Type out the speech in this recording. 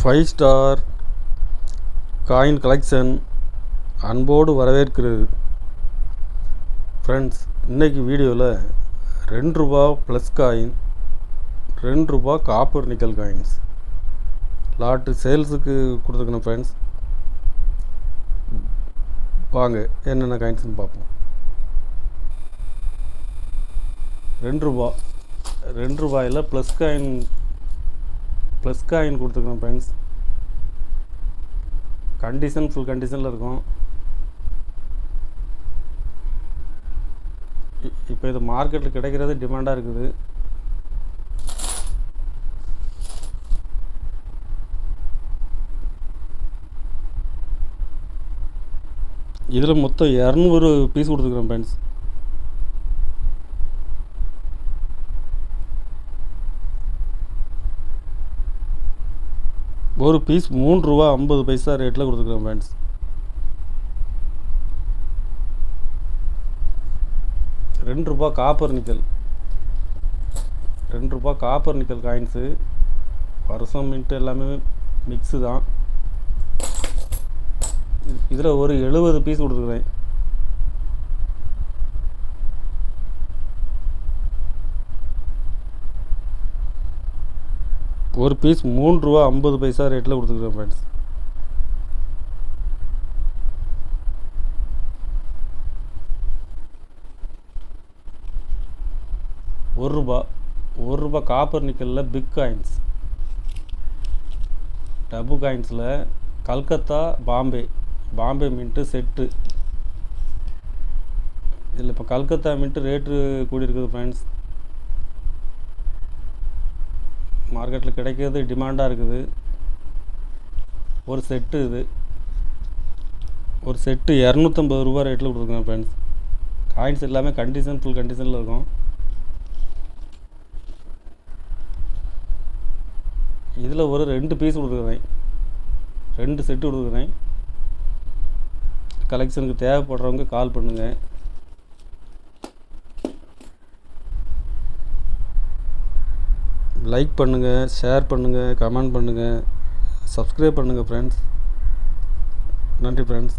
Five star coin collection அன்போடு வரவேற்கிறது. Friends, இன்றைக்கி வீடியோவில் ₹2 plus coin, ₹2 copper nickel coins lot சேல்ஸுக்கு கொடுத்துருக்கணும். ஃப்ரெண்ட்ஸ், வாங்க என்னென்ன காயின்ஸ்னு பார்ப்போம். ₹2 ப்ளஸ் காயின் கொடுத்துருக்கோம். ஃப்ரெண்ட்ஸ், கண்டிஷன் ஃபுல் கண்டிஷனில் இருக்கும். இப்போ இது மார்க்கெட்டில் கிடைக்கிறது டிமாண்டாக இருக்குது. இதில் மொத்தம் 200 பீஸ் கொடுத்துருக்குறோம். ஃப்ரெண்ட்ஸ், ஒரு பீஸ் ₹3.50 ரேட்டில் கொடுத்துருக்குறோம். Friends, ₹2 copper nickel, ₹2 copper nickel coins. வருஷம் மின்ட்டு எல்லாமே மிக்ஸு தான். இதில் ஒரு 70 பீஸ் கொடுத்துருக்குறேன். ஒரு பீஸ் ₹3.50 ரேட்டில் கொடுத்துருக்குறேன். ஃப்ரெண்ட்ஸ், ₹1 காப்பர் நிக்கலில் பிக் காயின்ஸ், டபு காயின்ஸில் கல்கத்தா பாம்பே மின்ட்டு செட்டு. இதில் இப்போ கல்கத்தா மின்ட்டு ரேட்டு கூடியிருக்குது. ஃப்ரெண்ட்ஸ், மார்க்கெட்டில் கிடைக்கிறது டிமாண்டாக இருக்குது. ஒரு செட்டு ₹250 ரேட்டில் கொடுத்துருக்கேன். ஃப்ரெண்ட்ஸ், காயின்ஸ் எல்லாமே ஃபுல் கண்டிஷனில் இருக்கும். இதில் ஒரு 2 பீஸ் கொடுத்துருக்குறேன், 2 செட்டு கொடுத்துருக்குறேன். கலெக்ஷனுக்கு தேவைப்படுறவங்க கால் பண்ணுங்கள். லைக் பண்ணுங்கள், ஷேர் பண்ணுங்கள், கமெண்ட் பண்ணுங்கள், சப்ஸ்கிரைப் பண்ணுங்கள். ஃப்ரெண்ட்ஸ், நன்றி. ஃப்ரெண்ட்ஸ்.